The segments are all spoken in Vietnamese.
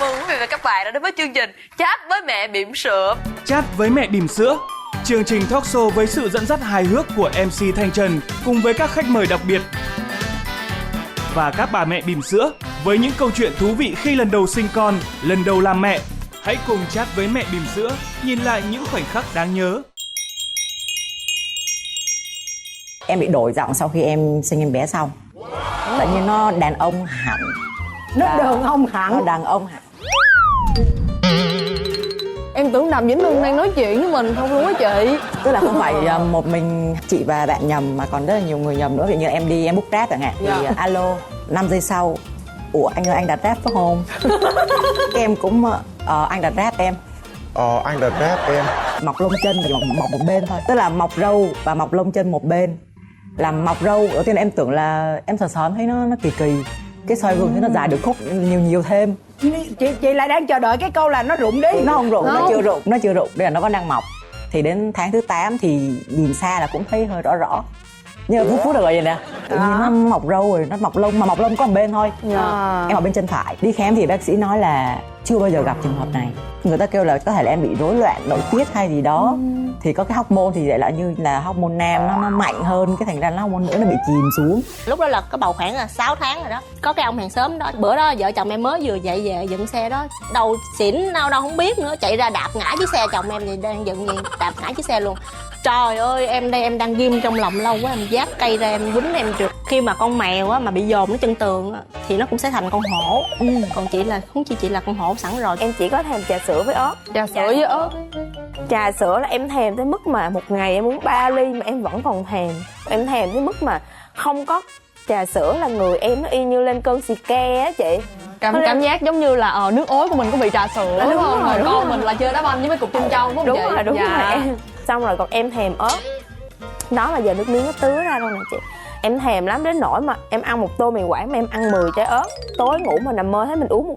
mừng quý vị và các bạn đã đến với chương trình Chat với mẹ bỉm sữa. Chat với mẹ bỉm sữa, chương trình talk show với sự dẫn dắt hài hước của MC Thanh Trần cùng với các khách mời đặc biệt và các bà mẹ bỉm sữa với những câu chuyện thú vị khi lần đầu sinh con, lần đầu làm mẹ. Hãy cùng chat với mẹ bỉm sữa, nhìn lại những khoảnh khắc đáng nhớ. Em bị đổi giọng sau khi em sinh em bé xong. Tự nhiên nó đàn ông hẳn. Nó đàn ông hẳn. Nó đàn ông hẳn. Em tưởng Đàm Vĩnh Hưng đang nói chuyện với mình không luôn á chị. Tức là không phải một mình chị và bạn nhầm mà còn rất là nhiều người nhầm nữa. Ví dụ như em đi em book Grab chẳng hạn thì alo 5 giây sau, ủa anh ơi anh đặt Grab phải không? Cái em cũng anh đặt Grab em. Anh đặt Grab em. Mọc lông chân và mọc một bên thôi. Tức là mọc râu và mọc lông chân một bên. Làm mọc râu đầu tiên là em tưởng là em sờ sờ thấy nó kỳ kỳ. Cái soi gương thấy nó dài được khúc nhiều thêm. Chị lại đang chờ đợi cái câu là nó rụng đi. Nó không rụng, nó chưa rụng, đây là nó vẫn đang mọc. Thì đến tháng thứ 8 thì nhìn xa là cũng thấy hơi rõ. Nhưng mà phút được rồi vậy nè. Tự nhiên nó mọc râu rồi, nó mọc lông, mà mọc lông có một bên thôi. Em ở bên chân phải. Đi khám thì bác sĩ nói là chưa bao giờ gặp trường hợp này. Người ta kêu là có thể là em bị rối loạn nội tiết hay gì đó. Thì có cái hormone thì lại là như là hormone nam nó mạnh hơn, cái thành ra nó hormone nữ nó bị chìm xuống. Lúc đó là có bầu khoảng là 6 tháng rồi đó. Có cái ông hàng xóm đó, bữa đó vợ chồng em mới vừa dậy về dựng xe đó, đầu xỉn đâu không biết nữa, chạy ra đạp ngã chiếc xe chồng em thì đang dựng gì, đạp ngã chiếc xe luôn. Trời ơi, em đây em đang ghim trong lòng lâu quá, em vác cây ra em quýnh em trượt. Khi mà con mèo á mà bị dồn nó chân tường á thì nó cũng sẽ thành con hổ. Còn chị là không, chị là con hổ sẵn rồi. Em chỉ có thèm trà sữa với ớt. Trà sữa với ớt. Trà sữa là em thèm tới mức mà một ngày em uống 3 ly mà em vẫn còn thèm. Em thèm tới mức mà không có trà sữa là người em nó y như lên cơn xì ke á chị. Cảm giác giống như là nước ối của mình cũng bị trà sữa đúng không? Rồi con mình là chơi đá banh với mấy cục chân trâu đúng không chị? Đúng rồi em. Xong rồi còn em thèm ớt. Đó là giờ nước miếng nó tứa ra đâu nè chị. Em thèm lắm đến nỗi mà em ăn một tô mì Quảng mà em ăn 10 trái ớt. Tối ngủ mà nằm mơ thấy mình uống một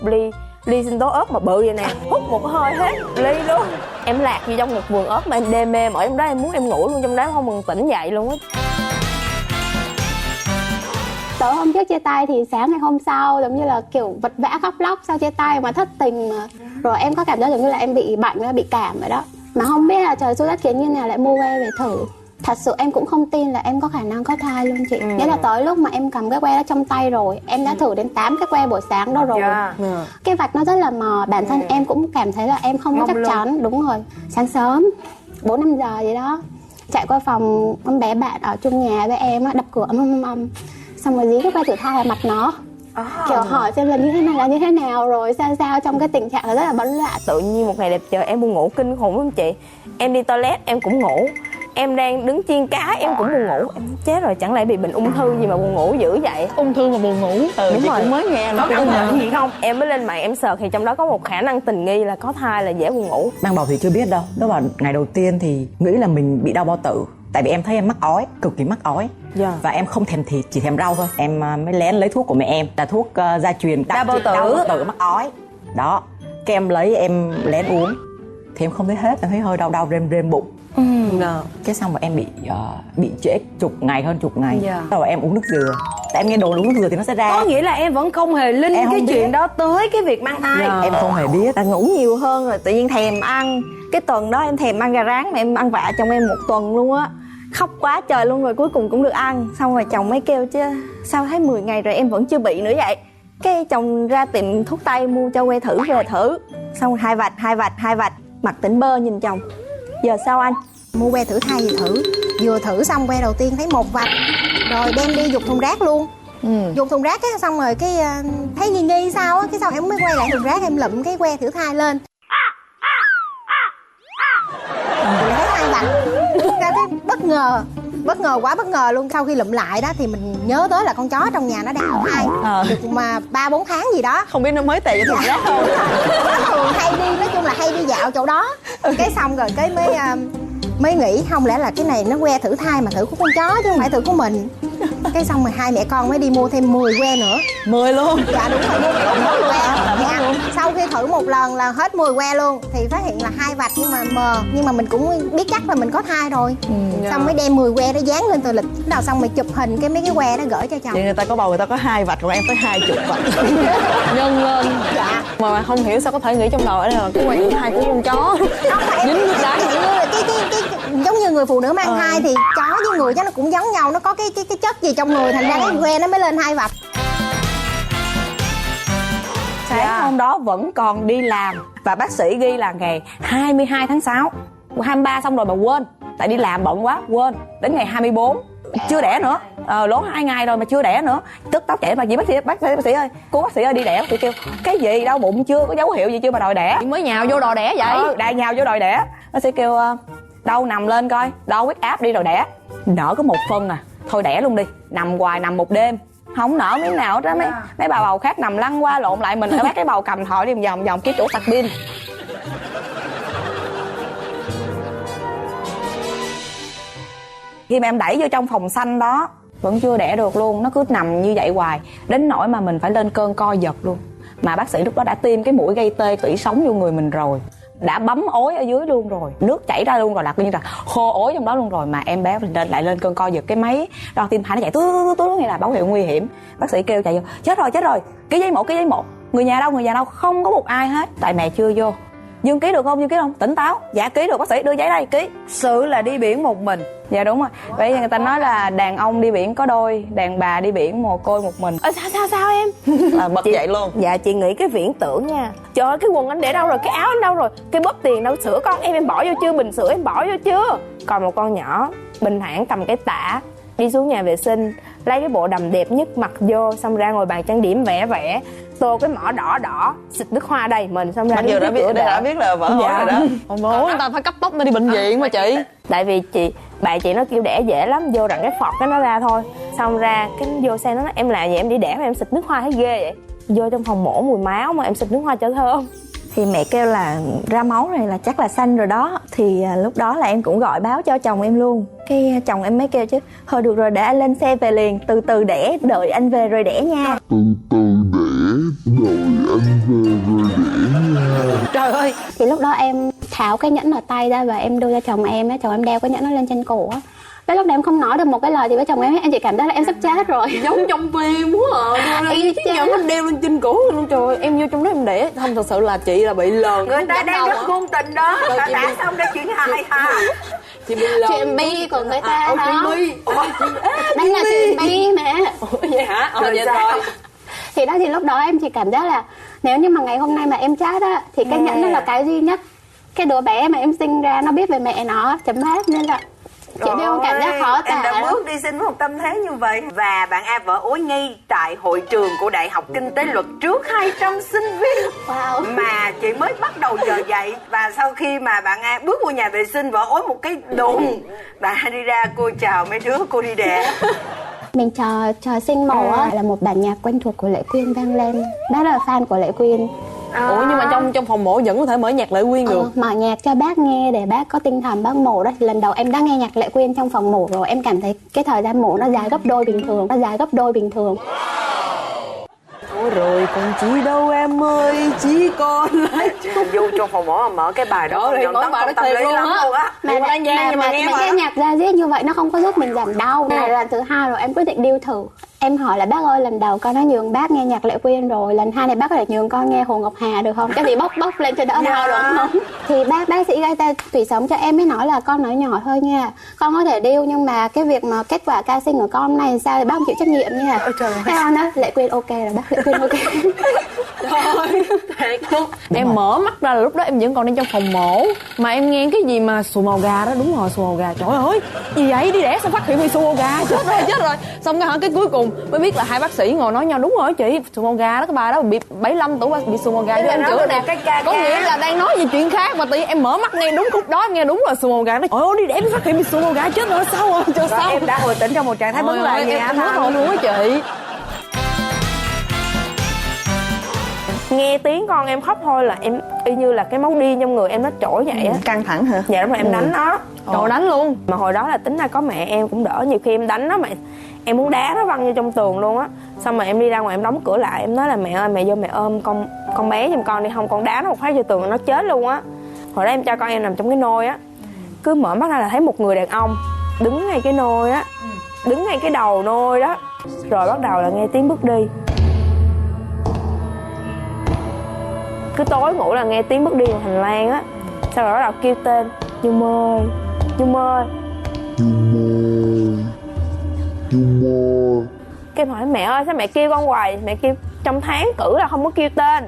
ly sinh tố ớt mà bự vậy nè, hút một hơi hết ly luôn. Em lạc vô trong một vườn ớt mà em đê mê ở trong đó, em muốn em ngủ luôn trong đó không mừng tỉnh dậy luôn á. Tối hôm trước chia tay thì sáng ngày hôm sau giống như là kiểu vật vã khóc lóc sau chia tay mà thất tình mà. Rồi em có cảm giác giống như là em bị bệnh, bị cảm rồi đó. Mà không biết là trời xui đất khiến như nào lại mua que về thử. Thật sự em cũng không tin là em có khả năng có thai luôn chị. Nghĩa là tới lúc mà em cầm cái que đó trong tay rồi, em đã thử đến 8 cái que buổi sáng đó rồi. Cái vạch nó rất là mờ, bản thân em cũng cảm thấy là em không có chắc chắn. Đúng rồi, sáng sớm 4-5 giờ gì đó chạy qua phòng con bé bạn ở chung nhà với em á, đập cửa ầm. Xong rồi dí cái que thử thai vào mặt nó. Kiểu hỏi xem là như thế này là như thế nào rồi sao trong cái tình trạng là rất là bấn loạn. Tự nhiên một ngày đẹp trời em buồn ngủ kinh khủng lắm chị. Em đi toilet em cũng ngủ. Em đang đứng chiên cá em cũng buồn ngủ. Em chết rồi, chẳng lẽ bị bệnh ung thư gì mà buồn ngủ dữ vậy? Ung thư mà buồn ngủ. Đúng rồi. Cũng mới nghe. Có cảm nhận gì không? Em mới lên mạng em search thì trong đó có một khả năng tình nghi là có thai là dễ buồn ngủ. Mang bầu thì chưa biết đâu. Đó vào ngày đầu tiên thì nghĩ là mình bị đau bao tử. Tại vì em thấy em mắc ói, cực kỳ mắc ói. Và em không thèm thịt, chỉ thèm rau thôi. Em mới lén lấy thuốc của mẹ em, là thuốc gia truyền đau bao tử mắc ói. Đó, cái em lấy em lén uống thì em không thấy hết, em thấy hơi đau rêm bụng. Cái xong mà em bị trễ hơn chục ngày. Rồi em uống nước dừa. Tại em nghe đồn uống nước dừa thì nó sẽ ra. Có nghĩa là em vẫn không hề linh cái chuyện đó tới cái việc mang thai. Em không hề biết. Là ngủ nhiều hơn rồi tự nhiên thèm ăn. Cái tuần đó em thèm ăn gà rán mà em ăn vạ chồng em 1 tuần luôn á. Khóc quá trời luôn rồi cuối cùng cũng được ăn. Xong rồi chồng mới kêu chứ sao thấy 10 ngày rồi em vẫn chưa bị nữa vậy. Cái chồng ra tiệm thuốc tây mua cho que thử về thử. Xong rồi hai vạch mặt tỉnh bơ nhìn chồng. Giờ sao anh? Mua que thử thai thì thử. Vừa thử xong que đầu tiên thấy 1 vạch. Rồi đem đi dục thùng rác luôn. Dục thùng rác cái xong rồi cái thấy nghi sao á. Cái xong em mới quay lại thùng rác em lụm cái que thử thai lên. Rồi thấy 2 vạch. Ra cái bất ngờ luôn. Sau khi lụm lại đó thì mình nhớ tới là con chó trong nhà nó đang thai được mà 3-4 tháng gì đó. Không biết nó mới tệ cho thùng rác không. Nó thường hay đi, nói chung là hay đi dạo chỗ đó. Cái xong rồi cái mới nghĩ không lẽ là cái này nó que thử thai mà thử của con chó chứ không phải thử của mình. Cái xong rồi hai mẹ con mới đi mua thêm 10 que nữa. 10 luôn. Dạ đúng rồi, mua 10 que. Dạ. Sau khi thử thử một lần là hết 10 que luôn thì phát hiện là 2 vạch nhưng mà mờ, nhưng mà mình cũng biết chắc là mình có thai rồi. Xong mới đem 10 que đó dán lên tờ lịch, đầu xong rồi chụp hình cái mấy cái que đó gửi cho chồng. Vậy người ta có bầu người ta có 2 vạch, còn em tới 20 vạch. Nhân lên. Dạ. Mà không hiểu sao có thể nghĩ trong đầu ấy là cái quan thai của con chó. Dính nước đá. Giống như người phụ nữ mang thai thì chó với người chắc nó cũng giống nhau, nó có cái chất gì trong người thành ra cái que nó mới lên 2 vạch. Sáng hôm đó vẫn còn đi làm và bác sĩ ghi là ngày 22 tháng 6, 23 xong rồi mà quên, tại đi làm bận quá quên, đến ngày 24 chưa đẻ nữa, lố 2 ngày rồi mà chưa đẻ nữa, tức tốc chạy mà gì bác sĩ ơi, cô bác sĩ ơi đi đẻ, chị kêu cái gì đau bụng chưa, có dấu hiệu gì chưa mà đòi đẻ, Mới nhào vô đòi đẻ vậy. đại nhào vô đòi đẻ, bác sĩ kêu đâu nằm lên coi, đo huyết áp đi rồi đẻ, nở có 1 phân à, thôi đẻ luôn đi, nằm hoài nằm 1 đêm. Không nở miếng nào hết á, mấy bà bầu khác nằm lăn qua lộn lại, mình bác cái bầu cầm thỏi đi vòng vòng cái chỗ sạc pin. Khi mà em đẩy vô trong phòng xanh đó vẫn chưa đẻ được luôn, nó cứ nằm như vậy hoài, đến nỗi mà mình phải lên cơn co giật luôn. Mà bác sĩ lúc đó đã tiêm cái mũi gây tê tủy sống vô người mình rồi, đã bấm ối ở dưới luôn rồi, nước chảy ra luôn rồi, là coi như là khô ối trong đó luôn rồi, mà em bé lại lên cơn co giật, cái máy đo tim thai nó chạy tú như là báo hiệu nguy hiểm. Bác sĩ kêu chạy vô, chết rồi, ký giấy một, người nhà đâu, không có một ai hết, tại mẹ chưa vô. Dương ký được không, tỉnh táo, dạ ký được bác sĩ, đưa giấy đây ký. Sự là đi biển một mình. Dạ đúng rồi, vậy người ta nói là đàn ông đi biển có đôi, đàn bà đi biển mồ côi một mình. Sao em? Là bật dậy luôn. Dạ chị nghĩ cái viễn tưởng nha. Trời ơi, cái quần anh để đâu rồi, cái áo anh đâu rồi, cái bóp tiền đâu, sữa con em bỏ vô chưa, bình sữa em bỏ vô chưa. Còn một con nhỏ bình thản cầm cái tả đi xuống nhà vệ sinh, lấy cái bộ đầm đẹp nhất mặc vô, xong ra ngồi bàn trang điểm vẽ, tô cái mỏ đỏ, xịt nước hoa đầy mình, xong ra Mặc dù đã biết là vỡ ối rồi đó. Ủa người ta phải cấp tốc đi bệnh viện mà chị. Tại vì bạn chị nó kêu đẻ dễ lắm, vô rằng cái phọt cái nó ra thôi, xong ra cái vô xe nó nói em làm gì em đi đẻ mà em xịt nước hoa thấy ghê vậy. Vô trong phòng mổ mùi máu mà em xịt nước hoa cho thơm. Thì mẹ kêu là ra máu này là chắc là xanh rồi đó. Thì lúc đó là em cũng gọi báo cho chồng em luôn. Cái chồng em mới kêu chứ thôi được rồi, để anh lên xe về liền, từ từ đẻ, đợi anh về rồi đẻ nha. Trời ơi. Thì lúc đó em tháo cái nhẫn ở tay ra và em đưa cho chồng em á, chồng em đeo cái nhẫn nó lên trên cổ á. Cái lúc đó em không nói được một cái lời thì với chồng em chỉ cảm thấy là em sắp chết rồi. Giống trong phim quá à. Em Cái nhẫn anh đeo lên trên cổ luôn, trời, em vô trong đó em đẻ. Không, thật sự là chị là bị lờn. Người ta đang rất ngôn tình đó, đã xong đã chuyện hài ha. Chị bị lờn. Chuyện bi của người ta đó. Chuyện bi. Đây là chuyện bi mà. Vậy hả? Vậy thôi. Thì đó, thì lúc đó em chỉ cảm giác là nếu như mà ngày hôm nay mà em chết á thì cái nhẫn đó là cái duy nhất cái đứa bé mà em sinh ra nó biết về mẹ nó, chấm hết. Nên là chị biết không, cảm giác khó tả. Em đã bước đi sinh với một tâm thế như vậy. Và bạn A vỡ ối ngay tại hội trường của Đại học Kinh tế Luật trước 200 sinh viên. Wow. Mà chị mới bắt đầu giờ dậy. Và sau khi mà bạn A bước vào nhà vệ sinh vỡ ối một cái đùng, bạn A đi ra, cô chào mấy đứa, cô đi đẻ. Mình chờ sinh mổ á là một bản nhạc quen thuộc của Lệ Quyên vang lên. Bác là fan của Lệ Quyên. Ủa nhưng mà trong phòng mổ vẫn có thể mở nhạc Lệ Quyên được. Mở nhạc cho bác nghe để bác có tinh thần bác mổ đó. Lần đầu em đã nghe nhạc Lệ Quyên trong phòng mổ rồi, em cảm thấy cái thời gian mổ nó dài gấp đôi bình thường. Ôi rồi còn chị đâu em ơi, chỉ còn lại Vô trong phòng mổ mà mở cái bài đó thì mở bài đó thiệt luôn á. Mà cái nhạc ra diết như vậy nó không có giúp mình giảm đau. Này là lần thứ 2 rồi em quyết định điêu thử. Em hỏi là bác ơi, lần đầu con đã nhường bác nghe nhạc Lệ Quyên rồi, lần 2 này bác có thể nhường con nghe Hồ Ngọc Hà được không? Cái gì bốc lên cho đỡ đau được không? Thì bác sĩ gây tê tủy sống cho em mới nói là con nói nhỏ thôi nha, con có thể điêu nhưng mà cái việc mà kết quả ca sinh của con này sao thì bác không chịu trách nhiệm nha. Thế con đó Lệ Quyên ok rồi bác, Lệ Quyên ok. Trời thiệt luôn. Em mở mắt ra là lúc đó em vẫn còn đang trong phòng mổ mà em nghe cái gì mà xù màu gà đó. Đúng rồi, xù màu gà. Trời ơi, gì vậy, đi đẻ sao phát hiện bị xù màu gà, chết rồi. Xong cái cuối cùng mới biết là hai bác sĩ ngồi nói nhau, đúng rồi chị, xù màu gà đó, cái bà đó bị 75 tuổi bị xù màu gà cho em chữa nè. Có nghĩa là đang nói về chuyện khác mà tự em mở mắt nghe đúng khúc đó, nghe đúng là xù màu gà. Nói ôi đi đẻ mới phát hiện bị xù màu gà, chết rồi, sao rồi, cho sao. Em đã hồi tỉnh trong một trạng thái bấn loạn. Em nói thôi luôn á chị. Nghe tiếng con em khóc thôi là em y như là cái máu điên trong người em nó trỗi vậy á. Căng thẳng hả? Dạ đúng rồi, em đánh nó. Trời, đánh luôn. Mà hồi đó là tính ra có mẹ em cũng đỡ, nhiều khi em đánh nó mà em muốn đá nó văng vô trong tường luôn á. Xong rồi em đi ra ngoài em đóng cửa lại, em nói là mẹ ơi mẹ vô mẹ ôm con bé giùm con đi, không con đá nó một phát vô tường nó chết luôn á. Hồi đó em cho con em nằm trong cái nôi á, cứ mở mắt ra là thấy một người đàn ông đứng ngay cái nôi á, đứng ngay cái đầu nôi đó, rồi bắt đầu là nghe tiếng bước đi. Cứ tối ngủ là nghe tiếng bước đi ngoài hành lang á, sau rồi bắt đầu kêu tên Nhung ơi, Nhung ơi, Nhung ơi. Cái em hỏi mẹ ơi sao mẹ kêu con hoài, mẹ kêu trong tháng cử là không có kêu tên.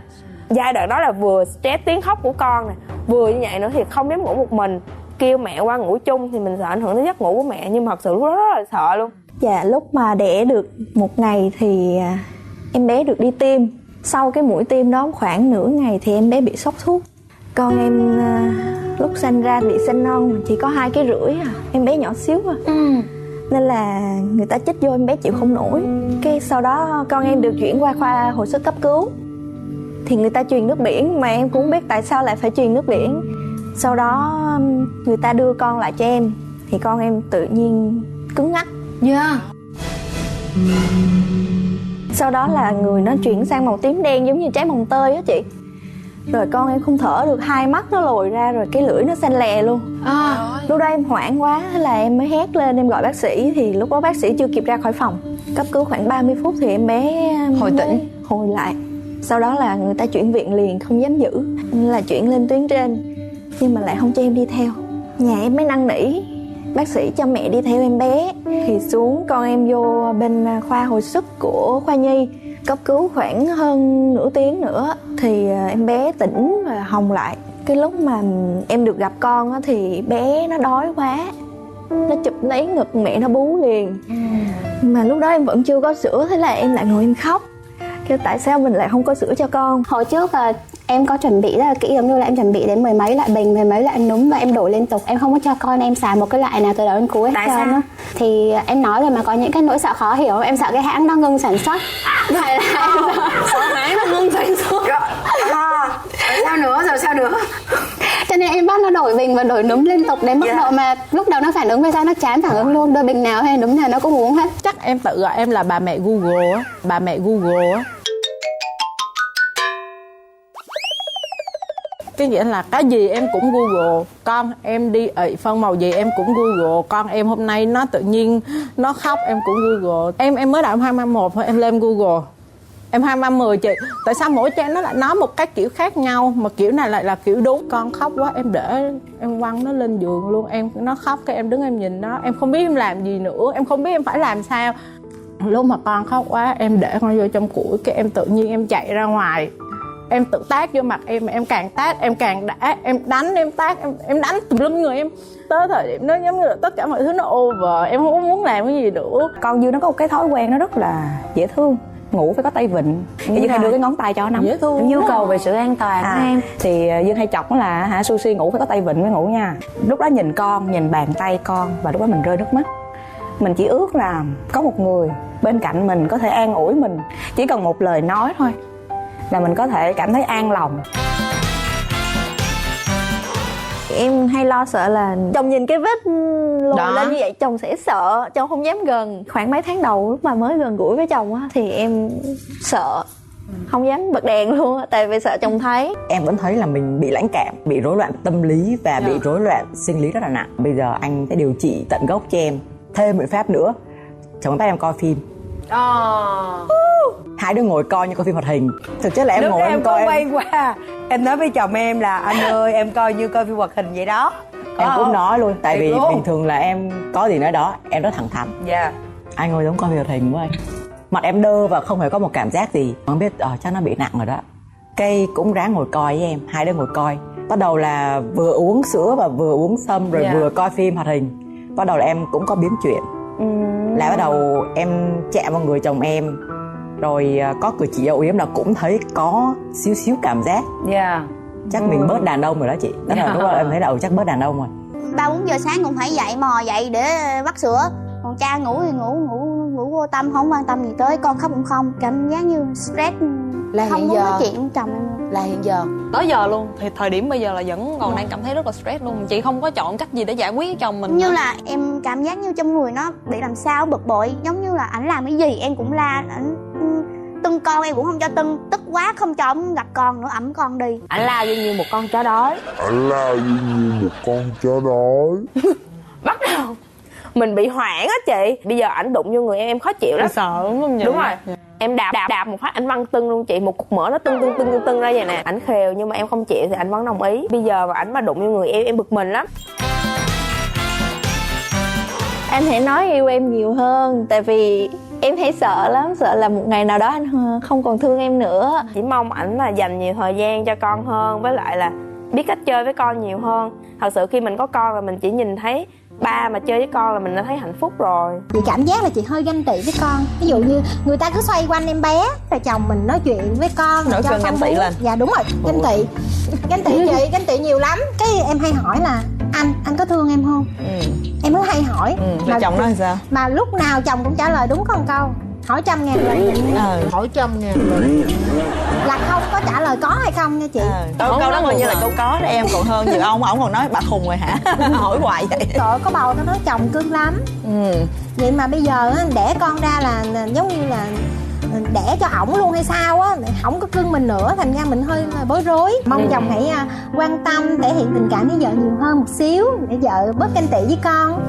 Giai đoạn đó là vừa stress tiếng khóc của con nè, vừa như vậy nữa thì không dám ngủ một mình, kêu mẹ qua ngủ chung thì mình sợ ảnh hưởng tới giấc ngủ của mẹ, nhưng mà thật sự lúc đó rất là sợ luôn. Dạ, lúc mà đẻ được một ngày thì em bé được đi tiêm. Sau cái mũi tiêm đó khoảng nửa ngày thì em bé bị sốc thuốc. Con em lúc sinh ra bị sinh non chỉ có 2,5 kg à, em bé nhỏ xíu à. Nên là người ta chích vô em bé chịu không nổi. Cái sau đó con em được chuyển qua khoa hồi sức cấp cứu. Thì người ta truyền nước biển mà em cũng không biết tại sao lại phải truyền nước biển. Sau đó người ta đưa con lại cho em thì con em tự nhiên cứng ngắc. Sau đó là người nó chuyển sang màu tím đen giống như trái mồng tơi á chị. Rồi con em không thở được, hai mắt nó lồi ra, rồi cái lưỡi nó xanh lè luôn. Lúc đó em hoảng quá, thế là em mới hét lên, em gọi bác sĩ. Thì lúc đó bác sĩ chưa kịp ra khỏi phòng. Cấp cứu khoảng 30 phút thì em bé hồi lại. Sau đó là người ta chuyển viện liền, không dám giữ, nên là chuyển lên tuyến trên. Nhưng mà lại không cho em đi theo. Nhà em mới năn nỉ bác sĩ cho mẹ đi theo em bé. Thì xuống con em vô bên khoa hồi sức của khoa nhi, cấp cứu khoảng hơn nửa tiếng nữa thì em bé tỉnh và hồng lại. Cái lúc mà em được gặp con á, thì bé nó đói quá, nó chụp lấy ngực mẹ nó bú liền. Mà lúc đó em vẫn chưa có sữa, thế là em lại ngồi em khóc. Kêu tại sao mình lại không có sữa cho con. Hồi trước em có chuẩn bị rất là kỹ, giống như là em chuẩn bị đến 10 mấy loại bình, 10 mấy loại núm và em đổi liên tục. Em không có cho con em xài một cái loại nào từ đầu đến cuối. Tại sao? Đó. Thì em nói rồi mà có những cái nỗi sợ khó hiểu. Em sợ cái hãng nó ngưng sản xuất. Vậy là em sợ hãng nó ngưng sản xuất. Sao nữa, rồi sao nữa? Cho nên em bắt nó đổi bình và đổi núm liên tục đến mức độ mà lúc đầu nó phản ứng về sau nó chán phản ứng luôn. Đôi bình nào hay núm nào nó cũng uống hết. Chắc em tự gọi em là bà mẹ Google á. Bà mẹ Google á. Cái nghĩa là cái gì em cũng Google. Con em đi ị phân màu gì em cũng Google. Con em hôm nay nó tự nhiên nó khóc em cũng Google. Em mới đạo 231 thôi em lên Google. Em 230 chị. Tại sao mỗi trang nó lại nói một cái kiểu khác nhau, mà kiểu này lại là kiểu đúng. Con khóc quá em để em quăng nó lên giường luôn. Nó khóc cái em đứng em nhìn nó. Em không biết em làm gì nữa, em không biết em phải làm sao. Lúc mà con khóc quá em để con vô trong củi, cái em tự nhiên em chạy ra ngoài. Em tự tát vô mặt em càng tát em càng đã, em đánh em tát em đánh tùm lum người em. Tới thời điểm đó giống như là tất cả mọi thứ nó over, em không muốn làm cái gì nữa. Con Dương nó có một cái thói quen nó rất là dễ thương, ngủ phải có tay vịn. Dương hay đưa cái ngón tay cho nó nắm, dễ thương, nhu cầu về sự an toàn em. Thì Dương hay chọc nó là Sushi ngủ phải có tay vịn mới ngủ nha. Lúc đó nhìn con, nhìn bàn tay con, và lúc đó mình rơi nước mắt. Mình chỉ ước là có một người bên cạnh mình có thể an ủi mình, chỉ cần một lời nói thôi là mình có thể cảm thấy an lòng. Em hay lo sợ là chồng nhìn cái vết lồi lên như vậy chồng sẽ sợ, chồng không dám gần. Khoảng mấy tháng đầu lúc mà mới gần gũi với chồng á thì em sợ, không dám bật đèn luôn á, tại vì sợ chồng thấy. Em vẫn thấy là mình bị lãnh cảm, bị rối loạn tâm lý và bị rối loạn sinh lý rất là nặng. Bây giờ anh sẽ điều trị tận gốc cho em thêm biện pháp nữa. Chồng bắt em coi phim. Hai đứa ngồi coi như coi phim hoạt hình. Thực chất là em lúc ngồi em coi có quay qua em nói với chồng em là anh ơi em coi như coi phim hoạt hình vậy đó. Em cũng nói luôn, tại vì luôn. bình thường là em có gì nói đó, em rất thẳng thắn. Anh ngồi giống coi phim hoạt hình với anh. Mặt em đơ và không hề có một cảm giác gì. Không biết chắc nó bị nặng rồi đó. Cây cũng ráng ngồi coi với em, hai đứa ngồi coi. Bắt đầu là vừa uống sữa và vừa uống sâm rồi vừa coi phim hoạt hình. Bắt đầu là em cũng có biến chuyện. Là bắt đầu em chạm vào người chồng em, rồi có cử chỉ âu yếm là cũng thấy có xíu xíu cảm giác. Chắc mình bớt đàn ông rồi đó chị. Đó là lúc đó em thấy là chắc bớt đàn ông rồi. 3-4 giờ sáng cũng phải dậy, mò dậy để vắt sữa. Còn cha ngủ thì ngủ vô tâm, không quan tâm gì tới. Con khóc cũng không, cảm giác như stress, là không muốn nói chuyện với chồng em luôn. Là hiện giờ tới giờ luôn thì thời điểm bây giờ là vẫn còn đang cảm thấy rất là stress luôn. Chị không có chọn cách gì để giải quyết với chồng mình như là em cảm giác như trong người nó bị làm sao bực bội, giống như là ảnh làm cái gì em cũng la ảnh, Tưng con em cũng không cho tưng, tức quá không cho ông gặp con nữa, ẵm con đi. Ảnh la y như một con chó đói. Bắt đầu mình bị hoảng á chị. Bây giờ ảnh đụng vô người em khó chịu lắm. Sợ đúng không vậy? Đúng rồi. Em đạp một phát ảnh văng tưng luôn chị, một cục mỡ nó tưng ra vậy nè. Ảnh khều nhưng mà em không chịu thì ảnh vẫn đồng ý. Bây giờ mà ảnh mà đụng vô người em bực mình lắm. Anh hãy nói yêu em nhiều hơn, tại vì em thấy sợ lắm, sợ là một ngày nào đó anh không còn thương em nữa. Chỉ mong ảnh là dành nhiều thời gian cho con hơn, với lại là biết cách chơi với con nhiều hơn. Thật sự khi mình có con là mình chỉ nhìn thấy ba mà chơi với con là mình đã thấy hạnh phúc rồi. Chị cảm giác là chị hơi ganh tị với con. Ví dụ như người ta cứ xoay quanh em bé, rồi chồng mình nói chuyện với con nổi cơn ganh tị lên. Dạ đúng rồi, ganh tị. Ganh tị chị, ganh tị nhiều lắm. Cái em hay hỏi là anh có thương em không? Em mới hay hỏi. Mà chồng nói sao? Mà lúc nào chồng cũng trả lời đúng có một câu, hỏi 100.000 lần. Hỏi 100.000 lần là không có trả lời có hay không nha chị. Câu đó coi như là câu có đó em, còn hơn nhiều ông còn nói bà khùng rồi hả? Hỏi hoài vậy. Trời, có bầu tao nói chồng cưng lắm. Vậy mà bây giờ đẻ con ra là giống như là đẻ cho ổng luôn hay sao á, ổng có cưng mình nữa, thành ra mình hơi là bối rối. Mong chồng hãy quan tâm, thể hiện tình cảm với vợ nhiều hơn một xíu để vợ bớt ganh tị với con.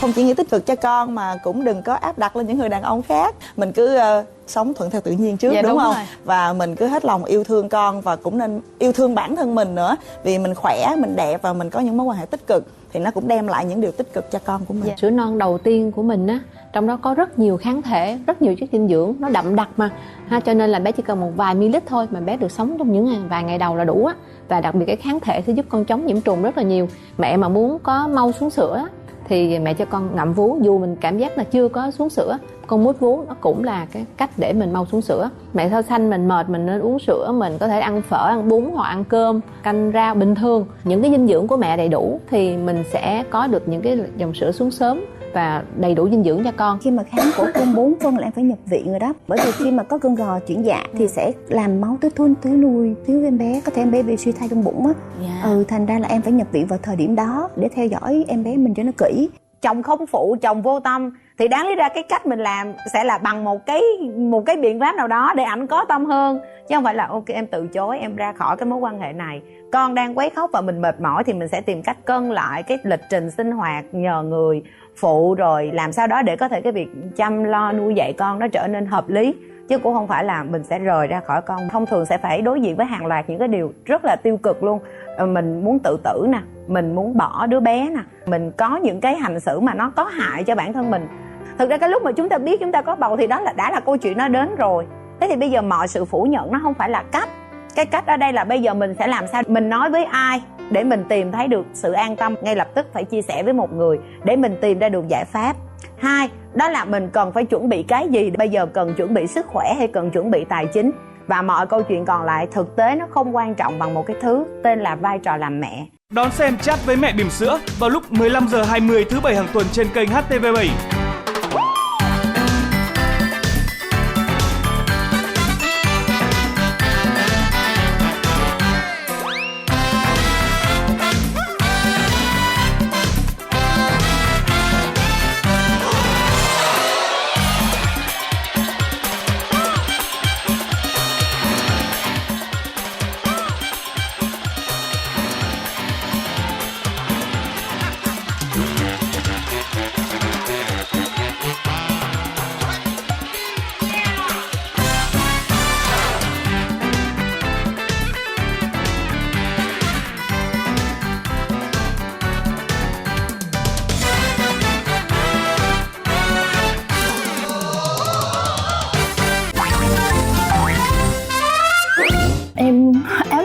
Không chỉ nghĩ tích cực cho con mà cũng đừng có áp đặt lên những người đàn ông khác. Mình cứ sống thuận theo tự nhiên trước, đúng không? Rồi. Và mình cứ hết lòng yêu thương con, và cũng nên yêu thương bản thân mình nữa. Vì mình khỏe, mình đẹp và mình có những mối quan hệ tích cực thì nó cũng đem lại những điều tích cực cho con của mình. Sữa non đầu tiên của mình á, trong đó có rất nhiều kháng thể, rất nhiều chất dinh dưỡng, nó đậm đặc mà ha, cho nên là bé chỉ cần một vài ml thôi mà bé được sống trong những vài ngày đầu là đủ á. Và đặc biệt cái kháng thể sẽ giúp con chống nhiễm trùng rất là nhiều. Mẹ mà muốn có mau xuống sữa á, thì mẹ cho con ngậm vú, dù mình cảm giác là chưa có xuống sữa, con mút vú nó cũng là cái cách để mình mau xuống sữa. Mẹ thơ xanh mình mệt mình nên uống sữa, mình có thể ăn phở, ăn bún hoặc ăn cơm, canh rau bình thường. Những cái dinh dưỡng của mẹ đầy đủ thì mình sẽ có được những cái dòng sữa xuống sớm và đầy đủ dinh dưỡng cho con. Khi mà khám cổ cung 4 phân là em phải nhập viện rồi đó. Bởi vì khi mà có cơn gò chuyển dạ thì sẽ làm máu tới nuôi thiếu em bé, có thể em bé bị suy thai trong bụng á. Thành ra là em phải nhập viện vào thời điểm đó để theo dõi em bé mình cho nó kỹ. Chồng không phụ, chồng vô tâm thì đáng lý ra cái cách mình làm sẽ là bằng một cái biện pháp nào đó để ảnh có tâm hơn, chứ không phải là ok em từ chối, em ra khỏi cái mối quan hệ này. Con đang quấy khóc và mình mệt mỏi thì mình sẽ tìm cách cân lại cái lịch trình sinh hoạt, nhờ người phụ, rồi làm sao đó để có thể cái việc chăm lo nuôi dạy con nó trở nên hợp lý, chứ cũng không phải là mình sẽ rời ra khỏi con. Thông thường sẽ phải đối diện với hàng loạt những cái điều rất là tiêu cực luôn. Mình muốn tự tử nè, mình muốn bỏ đứa bé nè, mình có những cái hành xử mà nó có hại cho bản thân mình. Thực ra cái lúc mà chúng ta biết chúng ta có bầu thì đó là đã là câu chuyện nó đến rồi. Thế thì bây giờ mọi sự phủ nhận nó không phải là cách. Cái cách ở đây là bây giờ mình sẽ làm sao, mình nói với ai để mình tìm thấy được sự an tâm. Ngay lập tức phải chia sẻ với một người để mình tìm ra được giải pháp. 2, đó là mình cần phải chuẩn bị cái gì. Bây giờ cần chuẩn bị sức khỏe hay cần chuẩn bị tài chính. Và mọi câu chuyện còn lại thực tế nó không quan trọng bằng một cái thứ tên là vai trò làm mẹ. Đón xem Chat với mẹ bỉm sữa vào lúc 15h20 thứ 7 hàng tuần trên kênh HTV7.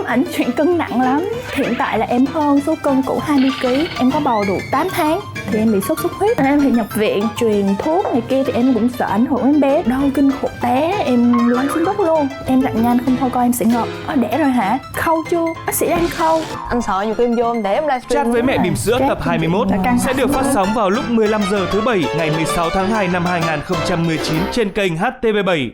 ảnh chuyện cân nặng lắm. Hiện tại là em hơn số cân cũ 20kg. Em có bầu được 8 tháng thì em bị sốt xuất huyết, em phải nhập viện truyền thuốc này kia, thì em cũng sợ ảnh hưởng đến bé, đau kinh khủng, té em lăn xuống đất luôn. Em dặn nhanh không thôi con em sẽ ngợp. Đẻ rồi hả? Khâu chưa? Bác sĩ đang khâu. Anh sợ nhiều khi em vô em để em livestream. Chat với mẹ bỉm sữa tập 21 sẽ được phát sóng vào lúc 15 giờ thứ 7 ngày 16 tháng 2 năm 2019 trên kênh HTV7.